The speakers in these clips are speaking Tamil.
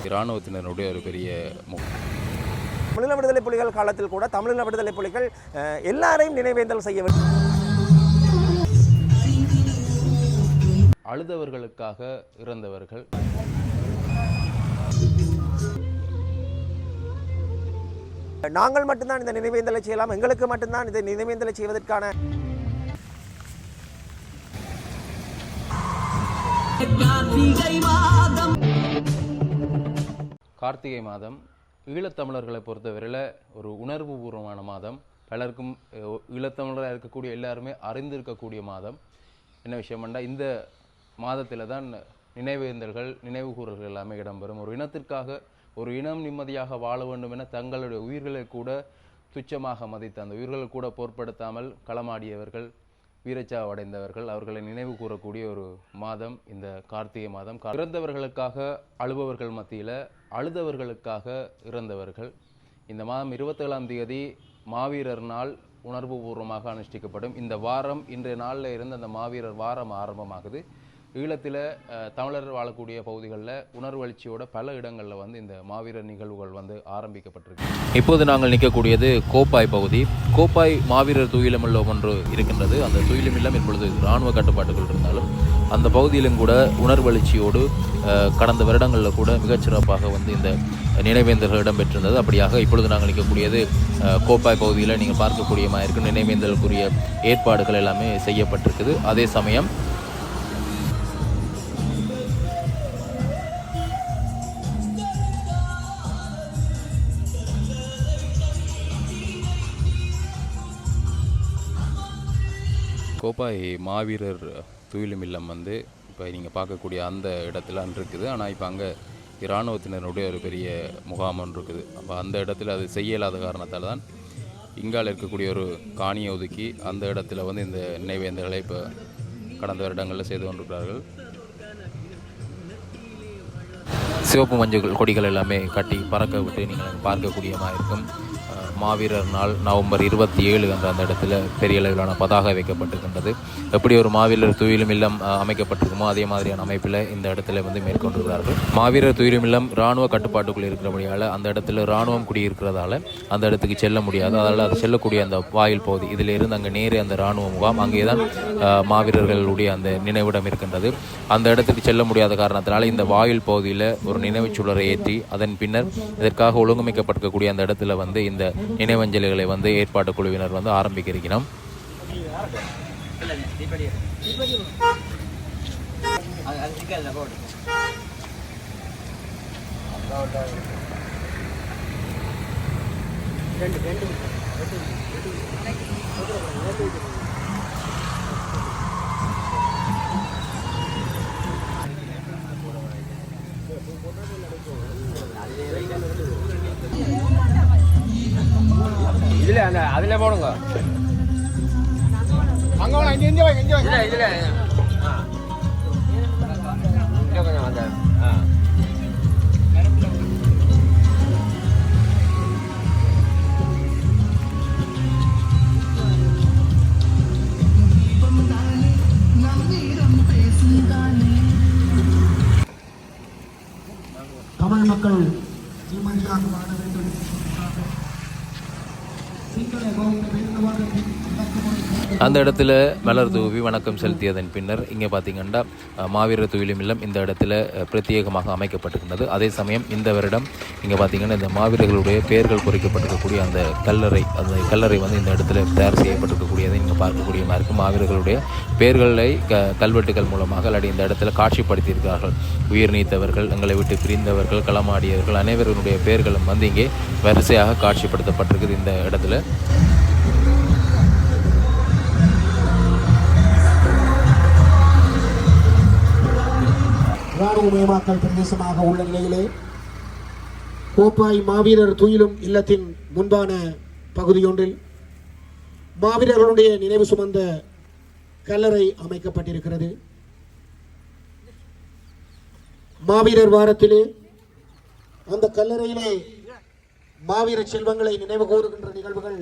இராணுவத்தினருடைய ஒரு பெரிய தமிழீழ விடுதலை புலிகள் காலத்தில் கூட தமிழீழ விடுதலை புலிகள் எல்லாரையும் நினைவேந்தல் செய்ய வேண்டும். அழுதவர்களுக்காக இறந்தவர்கள், நாங்கள் மட்டும்தான் இந்த நினைவேந்தலை செய்யலாம், எங்களுக்கு மட்டும்தான் இந்த நினைவேந்தலை செய்வதற்கான கார்த்திகை மாதம் ஈழத்தமிழர்களை பொறுத்தவரையில் ஒரு உணர்வு பூர்வமான மாதம். பலருக்கும் ஈழத்தமிழராக இருக்கக்கூடிய எல்லாருமே அறிந்திருக்கக்கூடிய மாதம். என்ன விஷயம்னா, இந்த மாதத்தில் தான் நினைவேந்தல்கள், நினைவு கூறல்கள் எல்லாமே இடம்பெறும். ஒரு இனத்திற்காக ஒரு இனம் நிம்மதியாக வாழ வேண்டும் என தங்களுடைய உயிர்களை கூட துச்சமாக மதித்த அந்த உயிர்களை கூட பொருட்படுத்தாமல் களமாடியவர்கள், வீரச்சாவு அடைந்தவர்கள், அவர்களை நினைவு கூறக்கூடிய ஒரு மாதம் இந்த கார்த்திகை மாதம். இறந்தவர்களுக்காக அழுபவர்கள் மத்தியில் அழுதவர்களுக்காக இறந்தவர்கள். இந்த மாதம் 27ஆம் தேதி மாவீரர் நாள் உணர்வுபூர்வமாக அனுஷ்டிக்கப்படும். இந்த வாரம் இன்றைய நாளில் இருந்து அந்த மாவீரர் வாரம் ஆரம்பமாகுது. ஈழத்தில் தமிழர் வாழக்கூடிய பகுதிகளில் உணர்வெழுச்சியோட பல இடங்களில் வந்து இந்த மாவீரர் நிகழ்வுகள் வந்து ஆரம்பிக்கப்பட்டிருக்கு. இப்போது நாங்கள் நிற்கக்கூடியது கோப்பாய் பகுதி. கோப்பாய் மாவீரர் துயிலம் இல்லம் ஒன்று இருக்கின்றது. அந்த துயிலம் இல்லம் இப்பொழுது இராணுவ கட்டுப்பாட்டுகள் இருந்தாலும் அந்த பகுதியிலும் கூட உணர்வெழுச்சியோடு கடந்த வருடங்களில் கூட மிகச்சிறப்பாக வந்து இந்த நினைவேந்தல்கள் இடம்பெற்றிருந்தது. அப்படியாக இப்பொழுது நாங்கள் நிற்கக்கூடியது கோப்பாய் பகுதியில் நீங்கள் பார்க்கக்கூடியமாக இருக்கும் நினைவேந்தலுக்குரிய ஏற்பாடுகள் எல்லாமே செய்யப்பட்டிருக்குது. அதே சமயம் கோப்பாய் மாவீரர் துயிலும் இல்லம் வந்து இப்போ நீங்கள் பார்க்கக்கூடிய அந்த இடத்துல இருக்குது. ஆனால் இப்போ அங்கே இராணுவத்தினருடைய ஒரு பெரிய முகாம் ஒன்று இருக்குது. அப்போ அந்த இடத்துல அது செய்ய இயலாத காரணத்தால் தான் இங்கால இருக்கக்கூடிய ஒரு காணியை ஒதுக்கி அந்த இடத்துல வந்து இந்த நினைவேந்தல்களை இப்போ கடந்த வருடங்களில் செய்து கொண்டிருக்கிறார்கள். சிவப்பு மஞ்சள் கொடிகள் எல்லாமே கட்டி பறக்க விட்டு நீங்கள் பார்க்கக்கூடியமாக இருக்கும். மாவீரர் நாள் நவம்பர் 27 அந்த இடத்துல பெரிய அளவிலான பதாகை வைக்கப்பட்டிருக்கின்றது. எப்படி ஒரு மாவீரர் துயிலும் இல்லம் அமைக்கப்பட்டிருக்குமோ அதே மாதிரியான அமைப்பில் இந்த இடத்துல வந்து மேற்கொண்டிருக்கிறார்கள். மாவீரர் துயிலும் இல்லம் இராணுவ கட்டுப்பாட்டுக்குள் இருக்கிறபடியால் அந்த இடத்துல இராணுவம் குடியிருக்கிறதால அந்த இடத்துக்கு செல்ல முடியாது. அதனால் அது செல்லக்கூடிய அந்த வாயில் பகுதி இதில் இருந்து அங்கே நேரே அந்த இராணுவ முகாம், அங்கே தான் மாவீரர்களுடைய அந்த நினைவிடம் இருக்கின்றது. அந்த இடத்துக்கு செல்ல முடியாத காரணத்தினால இந்த வாயில் பகுதியில் ஒரு நினைவுச் சுடரை ஏற்றி அதன் பின்னர் இதற்காக ஒழுங்கமைக்கப்பட்டிருக்கக்கூடிய அந்த இடத்துல வந்து இந்த நினைவஞ்சலிகளை வந்து ஏற்பாட்டு குழுவினர் வந்து ஆரம்பிக்க இருக்கிறோம். இதுல அந்த அதுல போடுங்க. அங்க போலாம், இங்க வாங்க, இங்க வாங்க. இதுல இங்க கொஞ்சம் வந்த தமிழ் மக்கள் நிம்மதியாக வாழ வேண்டும். அந்த இடத்துல மலர் தூவி வணக்கம் செலுத்தியதன் பின்னர் இங்கே பார்த்தீங்கன்னா மாவீரர் துயிலும் இல்லம் இந்த இடத்துல பிரத்யேகமாக அமைக்கப்பட்டிருக்கின்றது. அதே சமயம் இந்த வருடம் இங்கே பார்த்தீங்கன்னா இந்த மாவீரர்களுடைய பெயர்கள் பொறிக்கப்பட்டிருக்கக்கூடிய அந்த கல்லறை வந்து இந்த இடத்துல தயார் செய்யப்பட்டிருக்கக்கூடியதை இங்கே பார்க்கக்கூடிய மாதிரி இருக்கும். மாவீரர்களுடைய பெயர்களை கல்வெட்டுகள் மூலமாக அல்லது இந்த இடத்துல காட்சிப்படுத்தியிருக்கிறார்கள். உயிர் நீத்தவர்கள், எங்களை விட்டு பிரிந்தவர்கள், களமாடியவர்கள் அனைவருடைய பெயர்களும் வந்து இங்கே வரிசையாக காட்சிப்படுத்தப்பட்டிருக்குது இந்த இடத்துல. இராணுவமயமாக்கல் பிரதேசமாக உள்ள நிலையிலே கோப்பாய் மாவீரர் துயிலும் இல்லத்தின் முன்பான பகுதியொன்றில் மாவீரர்களுடைய நினைவு சுமந்த கல்லறை அமைக்கப்பட்டிருக்கிறது. மாவீரர் வாரத்திலே அந்த கல்லறையிலே மாவீர செல்வங்களை நினைவு கூறுகின்ற நிகழ்வுகள்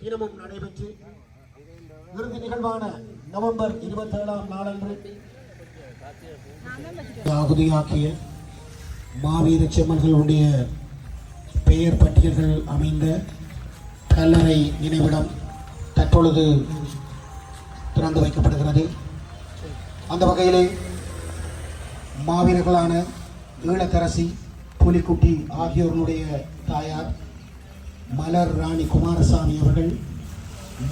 தினமும் நடைபெற்று இறுதி நிகழ்வான நவம்பர் 27ஆம் நாளன்று ஆகுதியாக்கிய மாவீர செம்மல்களுடைய பெயர் பட்டியல்கள் அமைந்த கல்லறை நினைவிடம் தற்பொழுது திறந்து வைக்கப்படுகிறது. அந்த வகையிலே மாவீரர்களான ஈழத்தரசி புலிக்குட்டி ஆகியோருடைய தாயார் மலர் ராணி குமாரசாமி அவர்கள்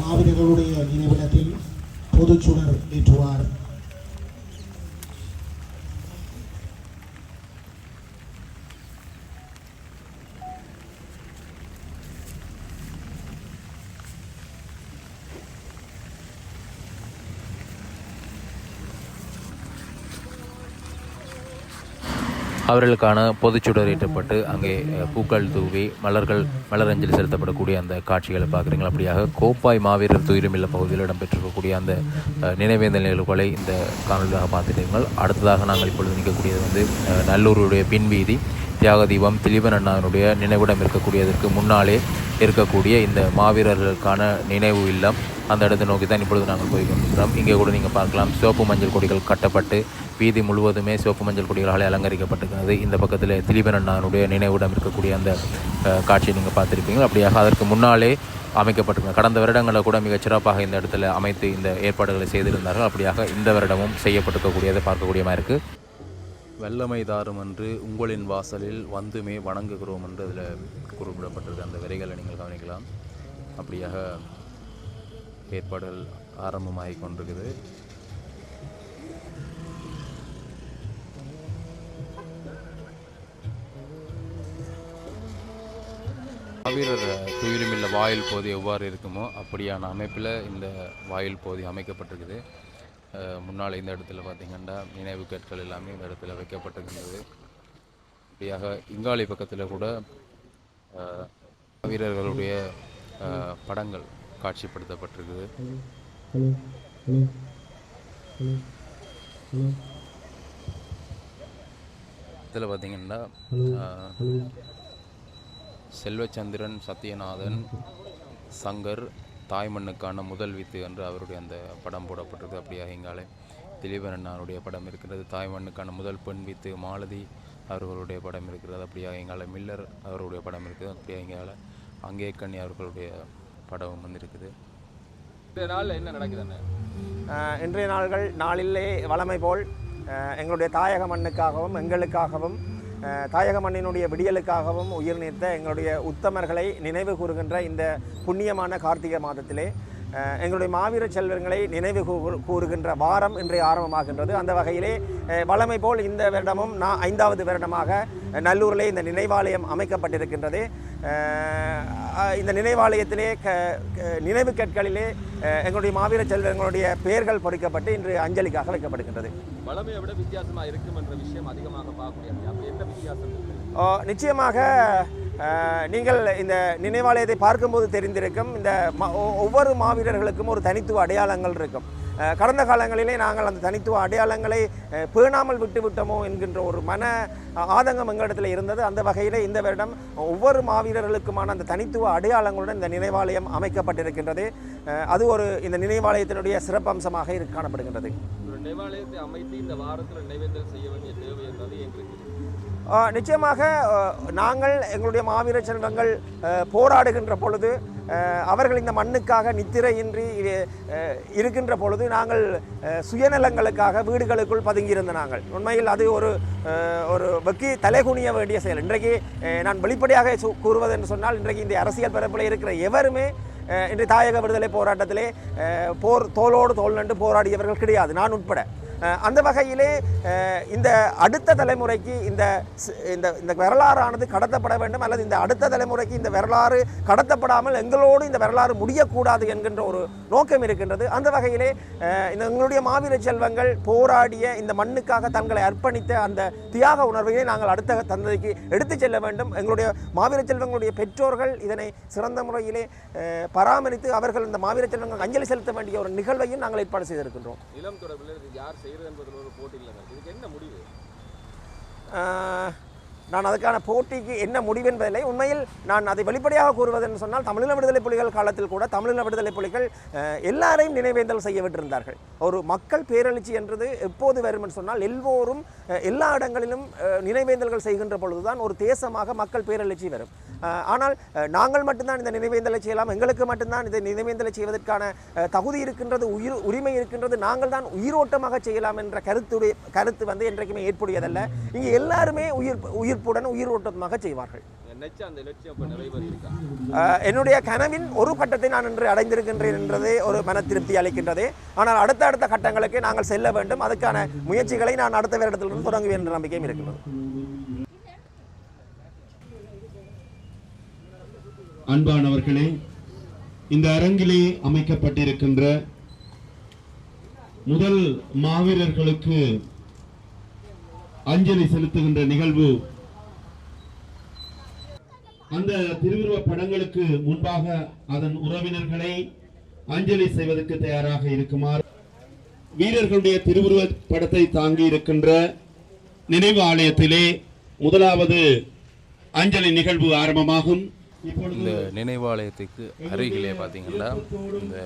மாவீரர்களுடைய நினைவிடத்தில் பொதுச்சுடர் ஏற்றுவார். அவர்களுக்கான பொதுச்சுடர் ஏற்றப்பட்டு அங்கே பூக்கள் தூவி மலரஞ்சலி செலுத்தப்படக்கூடிய அந்த காட்சிகளை பார்க்குறீங்க. அப்படியாக கோப்பாய் மாவீரர் துயிலுமில்ல பகுதியில் இடம்பெற்றிருக்கக்கூடிய அந்த நினைவேந்தல் நிகழ்வுகளை இந்த காணொலியாக பார்த்துட்டீர்கள். அடுத்ததாக நாங்கள் இப்பொழுது நிற்கக்கூடியது நல்லூருடைய பின்வீதி தியாக தீபம் திலீபன் அண்ணாவினுடைய நினைவிடம் இருக்கக்கூடியதற்கு முன்னாலே இருக்கக்கூடிய இந்த மாவீரர்களுக்கான நினைவு இல்லம். அந்த இடத்தை நோக்கி தான் இப்பொழுது நாங்கள் போய் கொண்டிருக்கிறோம். இங்கே கூட நீங்கள் பார்க்கலாம், சிவப்பு மஞ்சள் கொடிகள் கட்டப்பட்டு வீதி முழுவதுமே சிவப்பு மஞ்சள் கொடிகளால் அலங்கரிக்கப்பட்டிருக்கிறது. இந்த பக்கத்தில் திலீபன் அண்ணாவினுடைய நினைவிடம் இருக்கக்கூடிய அந்த காட்சியை நீங்கள் பார்த்துருப்பீங்க. அப்படியாக அதற்கு முன்னாலே அமைக்கப்பட்டிருக்கிறது. கடந்த வருடங்களில் கூட மிகச் சிறப்பாக இந்த இடத்துல அமைத்து இந்த ஏற்பாடுகளை செய்திருந்தார்கள். அப்படியாக இந்த வருடமும் செய்யப்பட்டிருக்கக்கூடியதை பார்க்கக்கூடியமாக இருக்குது. வெள்ளமை தாரும் என்று உங்களின் வாசலில் வந்துமே வணங்குகிறோம் என்று அதில் குறிப்பிடப்பட்டிருக்கு. அந்த வரிகளை நீங்கள் கவனிக்கலாம். அப்படியாக ஏற்பாடுகள் ஆரம்பமாகி கொண்டிருக்குது. மாவீரர் துயிலுமில்ல வாயில் போதி எவ்வாறு இருக்குமோ அப்படியான அமைப்பில் இந்த வாயில் போதி அமைக்கப்பட்டிருக்குது. முன்னால் இந்த இடத்துல பார்த்திங்கன்னா நினைவு கற்கள் எல்லாமே இந்த இடத்துல வைக்கப்பட்டிருக்கின்றது. இப்படியாக இங்காளி பக்கத்தில் கூட வீரர்களுடைய படங்கள் காட்சிப்படுத்தப்பட்டிருக்குது. இதில் பார்த்திங்கன்னா செல்வச்சந்திரன், சத்யநாதன், சங்கர் தாய்மண்ணுக்கான முதல் வித்து என்று அவருடைய அந்த படம் போடப்பட்டிருக்கு. அப்படியாக இங்காலே திலீபன் அண்ணாவுடைய படம் இருக்கிறது. தாய்மண்ணுக்கான முதல் பெண் வித்து மாலதி அவர்களுடைய படம் இருக்கிறது. அப்படியாக இங்கால மில்லர் அவருடைய படம் இருக்குது. அப்படியாக இங்கால அங்கே கண்ணி அவர்களுடைய படம் வந்திருக்குது. இந்த நாளில் என்ன நடக்குதுன்னு இன்றைய நாளிலே வளமை போல் எங்களுடைய தாயக மண்ணுக்காகவும் எங்களுக்காகவும் தாயக மண்ணினுடைய விடியலுக்காகவும் உயிர் நீத்த எங்களுடைய உத்தமர்களை நினைவு கூறுகின்ற இந்த புண்ணியமான கார்த்திகை மாதத்திலே எங்களுடைய மாவீர செல்வங்களை நினைவு கூறுகின்ற வாரம் இன்றைய ஆரம்பமாகின்றது. அந்த வகையிலே வளமை போல் இந்த வருடமும் 5வது வருடமாக நல்லூரிலே இந்த நினைவாலயம் அமைக்கப்பட்டிருக்கின்றது. இந்த நினைவாலயத்திலே நினைவு கற்களிலே எங்களுடைய மாவீர செல்வங்களுடைய பெயர்கள் பொறிக்கப்பட்டு இன்று அஞ்சலிக்காக வைக்கப்படுகின்றது. வளமையை விட வித்தியாசமாக இருக்கும் என்ற விஷயம் அதிகமாக பார்க்கக்கூடிய என்ன வித்தியாசம்? நிச்சயமாக நீங்கள் இந்த நினைவாலயத்தை பார்க்கும்போது தெரிந்திருக்கும், இந்த ஒவ்வொரு மாவீரர்களுக்கும் ஒரு தனித்துவ அடையாளங்கள் இருக்கும். கடந்த காலங்களிலே நாங்கள் அந்த தனித்துவ அடையாளங்களை பேணாமல் விட்டுவிட்டோமோ என்கின்ற ஒரு மன ஆதங்கம் எங்களிடத்தில் இருந்தது. அந்த வகையில் இந்த வருடம் ஒவ்வொரு மாவீரர்களுக்குமான அந்த தனித்துவ அடையாளங்களுடன் இந்த நினைவாலயம் அமைக்கப்பட்டிருக்கின்றது. அது ஒரு இந்த நினைவாலயத்தினுடைய சிறப்பம்சமாக காணப்படுகின்றது. நினைவாலயத்தை அமைத்து இந்த வாரத்தில் நினைவேந்தல் செய்ய வேண்டிய தேவை என்பது எங்களுக்கு நிச்சயமாக நாங்கள் எங்களுடைய மாவீர செல்வங்கள் போராடுகின்ற பொழுது அவர்கள் இந்த மண்ணுக்காக நித்திரையின்றி இருக்கின்ற பொழுது நாங்கள் சுயநலங்களுக்காக வீடுகளுக்குள் பதுங்கியிருந்த நாங்கள் உண்மையில் அது ஒரு வெக்கி தலைகுனிய வேண்டிய செயல். இன்றைக்கு நான் வெளிப்படையாக கூறுவது என்று சொன்னால், இன்றைக்கு இந்த அரசியல் பரப்பில் இருக்கிற எவருமே இன்று தாயக விடுதலை போராட்டத்திலே தோளோடு தோள் நண்டு போராடியவர்கள் கிடையாது, நான் உட்பட. அந்த வகையிலே இந்த அடுத்த தலைமுறைக்கு இந்த வரலாறானது கடத்தப்பட வேண்டும், அல்லது இந்த அடுத்த தலைமுறைக்கு இந்த வரலாறு கடத்தப்படாமல் எங்களோடு இந்த வரலாறு முடியக்கூடாது என்கின்ற ஒரு நோக்கம் இருக்கின்றது. அந்த வகையிலே இந்த எங்களுடைய மாவீர செல்வங்கள் போராடிய இந்த மண்ணுக்காக தங்களை அர்ப்பணித்த அந்த தியாக உணர்வையை நாங்கள் அடுத்த தந்தைக்கு எடுத்துச் செல்ல வேண்டும். எங்களுடைய மாவீர செல்வங்களுடைய பெற்றோர்கள் இதனை சிறந்த முறையிலே பராமரித்து அவர்கள் இந்த மாவீர செல்வங்கள் அஞ்சலி செலுத்த வேண்டிய ஒரு நிகழ்வையும் நாங்கள் ஏற்பாடு செய்திருக்கின்றோம். நிலம் தொடர்பில் யார் செய்கிறது என்பதில் ஒரு போட்டி இல்லை. இதுக்கு என்ன முடிவு? நான் அதுக்கான போட்டிக்கு என்ன முடிவு என்பதில்லை. உண்மையில் நான் அதை வெளிப்படையாக கூறுவதென்று சொன்னால் தமிழீழ விடுதலை புலிகள் காலத்தில் கூட தமிழீழ விடுதலை புலிகள் எல்லாரையும் நினைவேந்தல் செய்ய விட்டிருந்தார்கள். ஒரு மக்கள் பேரெழுச்சி என்றது எப்போது வரும் என்று சொன்னால் எல்லோரும் எல்லா இடங்களிலும் நினைவேந்தல்கள் செய்கின்ற பொழுதுதான் ஒரு தேசமாக மக்கள் பேரெழுச்சி வரும். ஆனால் நாங்கள் மட்டும்தான் இந்த நினைவேந்தலை செய்யலாம், எங்களுக்கு மட்டும்தான் இந்த நினைவேந்தலை செய்வதற்கான தகுதி இருக்கின்றது, உரிமை இருக்கின்றது, நாங்கள் தான் உயிரோட்டமாக செய்யலாம் என்ற கருத்து வந்து என்றைக்குமே ஏற்புடையதல்ல. இங்கே எல்லாருமே உயிர்ப்புடன் உயிரோட்டமாக செய்வார்கள். என்னுடைய கனவின் ஒரு கட்டத்தை நான் இன்று அடைந்திருக்கின்றேன் என்றதே ஒரு மன திருப்தி அளிக்கின்றது. ஆனால் அடுத்த கட்டங்களுக்கு நாங்கள் செல்ல வேண்டும். அதுக்கான முயற்சிகளை நான் அடுத்த வருடத்திலிருந்து தொடங்குவேன் என்ற நம்பிக்கையும் இருக்கின்றது. அன்பானவர்களே, இந்த அரங்கிலே அமைக்கப்பட்டிருக்கின்ற முதல் மாவீரர்களுக்கு அஞ்சலி செலுத்துகின்ற நிகழ்வு அந்த திருவுருவ படங்களுக்கு முன்பாக அதன் உறவினர்களை அஞ்சலி செய்வதற்கு தயாராக இருக்குமாறு வீரர்களுடைய திருவுருவ படத்தை தாங்கி இருக்கின்ற நினைவு ஆலயத்திலே முதலாவது அஞ்சலி நிகழ்வு ஆரம்பமாகும். இந்த நினைவாலயத்துக்கு அருகிலே பார்த்தீங்கன்னா இந்த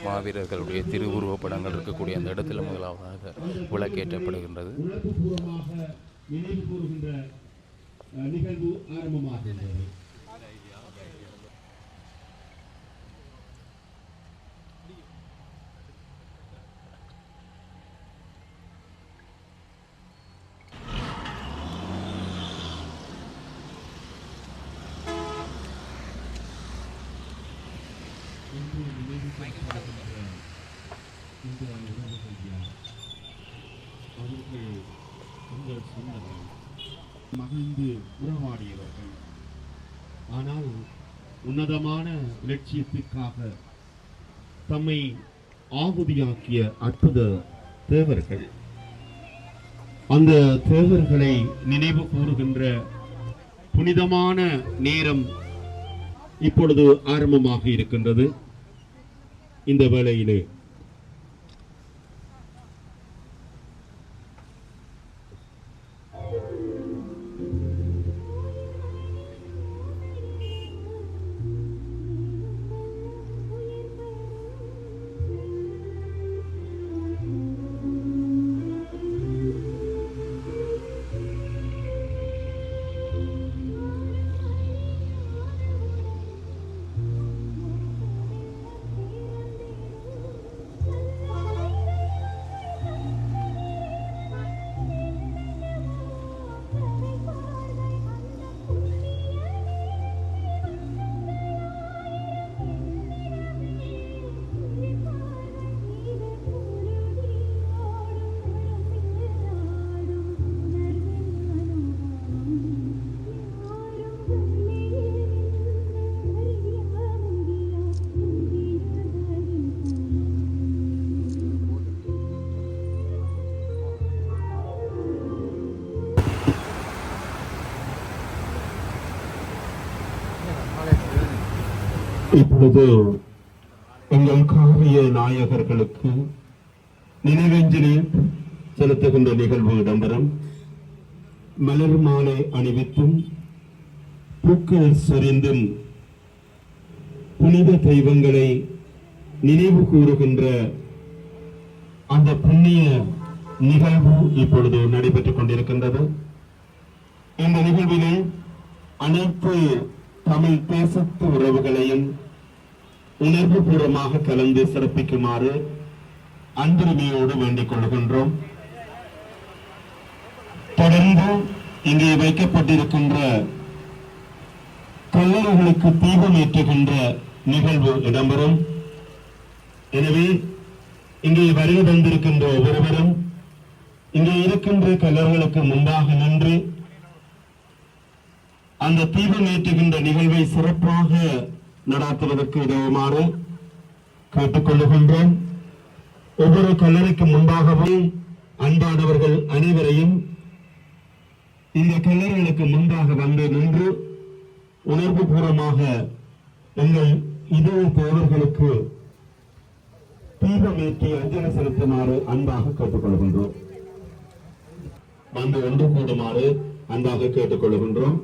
மாவீரர்களுடைய திருவுருவ படங்கள் இருக்கக்கூடிய அந்த இடத்துல முதலாவதாக விளக்கேற்றப்படுகின்றது. நினைவு கூறுகின்ற நிகழ்வு ஆரம்பமாகின்றது. மகிழ்ந்து உறவாடியவர்கள், ஆனால் உன்னதமான இலட்சியத்திற்காக தம்மை ஆகுதியாக்கிய அற்புத தேவர்கள். அந்த தேவர்களை நினைவு கூறுகின்ற புனிதமான நேரம் இப்பொழுது ஆரம்பமாக இருக்கின்றது. இந்த வேளையிலே இப்பொழுது எங்கள் காவிய நாயகர்களுக்கு நினைவஞ்சலி செலுத்துகின்ற நிகழ்வு இடம்பெறும். மலர் மாலை அணிவித்தும் பூக்கள் சொரிந்தும் புனித தெய்வங்களை நினைவு கூறுகின்ற அந்த புண்ணிய நிகழ்வு இப்பொழுது நடைபெற்றுக் கொண்டிருக்கின்றது. இந்த நிகழ்விலே அனைத்து தமிழ் தேசத்து உறவுகளையும் உணர்வு பூர்வமாக கலந்து சிறப்பிக்குமாறு அன்புரிமையோடு வேண்டிக் கொள்கின்றோம். தொடர்ந்து இங்கே வைக்கப்பட்டிருக்கின்ற கல்லறைகளுக்கு தீபம் ஏற்றுகின்ற நிகழ்வு இடம்பெறும். எனவே இங்கே வருகை தந்திருக்கின்ற ஒவ்வொருவரும் இங்கே இருக்கின்ற கல்லறைகளுக்கு முன்பாக நின்று அந்த தீபம் ஏற்றுகின்ற நிகழ்வை சிறப்பாக நடாத்துவதற்கு உதவுமாறு கேட்டுக்கொள்ளுகின்றோம். ஒவ்வொரு கல்லறைக்கு முன்பாகவும் அன்பானவர்கள் அனைவரையும் இந்த கல்லறைகளுக்கு முன்பாக வந்து நின்று உணர்வு பூர்வமாக எங்கள் இதய தேவர்களுக்கு தீபமேற்றி அஞ்சலி செலுத்துமாறு அன்பாக கேட்டுக்கொள்கின்றோம். வந்து ஒன்று கூடுமாறு அன்பாக கேட்டுக்கொள்கின்றோம்.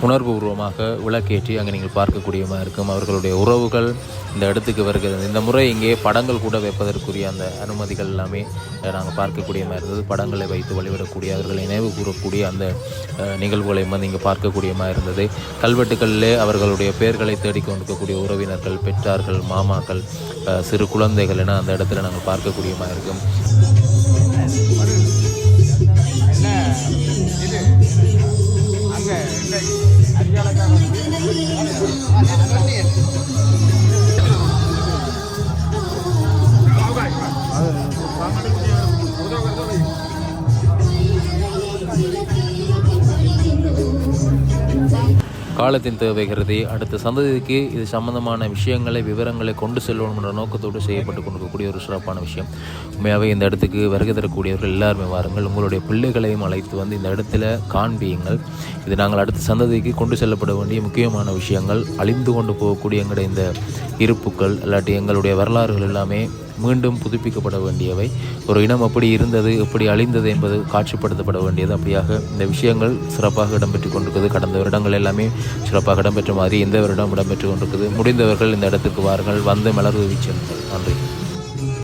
உணர்வுபூர்வமாக விளக்கேற்றி அங்கே நீங்கள் பார்க்கக்கூடியமாக இருக்கும். அவர்களுடைய உறவுகள் இந்த இடத்துக்கு வருகிறது. இந்த முறை இங்கே படங்கள் கூட வைப்பதற்குரிய அந்த அனுமதிகள் எல்லாமே நாங்கள் பார்க்கக்கூடியமாக இருந்தது. படங்களை வைத்து வழிபடக்கூடிய அவர்களை நினைவு கூறக்கூடிய அந்த நிகழ்வுகளை வந்து இங்கே பார்க்கக்கூடியமாக இருந்தது. கல்வெட்டுகளிலே அவர்களுடைய பெயர்களை தேடிக்கொண்டிருக்கக்கூடிய உறவினர்கள், பெற்றார்கள், மாமாக்கள், சிறு குழந்தைகள் என அந்த இடத்துல நாங்கள் பார்க்கக்கூடியமாக இருக்கும். காலத்தின் தேவை கருதி அடுத்த சந்ததிக்கு இது சம்பந்தமான விஷயங்களை, விவரங்களை கொண்டு செல்லணும் என்ற நோக்கத்தோடு செய்யப்பட்டு கொண்டிருக்கக்கூடிய ஒரு சிறப்பான விஷயம். உண்மையாகவே இந்த இடத்துக்கு வருகை தரக்கூடியவர்கள் எல்லாருமே வாருங்கள். உங்களுடைய பிள்ளைகளையும் அழைத்து வந்து இந்த இடத்துல காண்பியுங்கள். இது நாங்கள் அடுத்த சந்ததிக்கு கொண்டு செல்லப்பட வேண்டிய முக்கியமான விஷயங்கள். அழிந்து கொண்டு போகக்கூடிய எங்களுடைய இந்த இருப்புக்கள் இல்லாட்டி எங்களுடைய வரலாறுகள் எல்லாமே மீண்டும் புதுப்பிக்கப்பட வேண்டியவை. ஒரு இனம் எப்படி இருந்தது, எப்படி அழிந்தது என்பது காட்சிப்படுத்தப்பட வேண்டியது. அப்படியாக இந்த விஷயங்கள் சிறப்பாக இடம்பெற்று கொண்டிருக்குது. கடந்த வருடங்கள் எல்லாமே சிறப்பாக இடம்பெற்ற மாதிரி இந்த வருடம் இடம்பெற்று கொண்டிருக்குது. முடிந்தவர்கள் இந்த இடத்துக்கு வாருங்கள், வந்து மலர் தூவி செல்லுங்கள். நன்றி.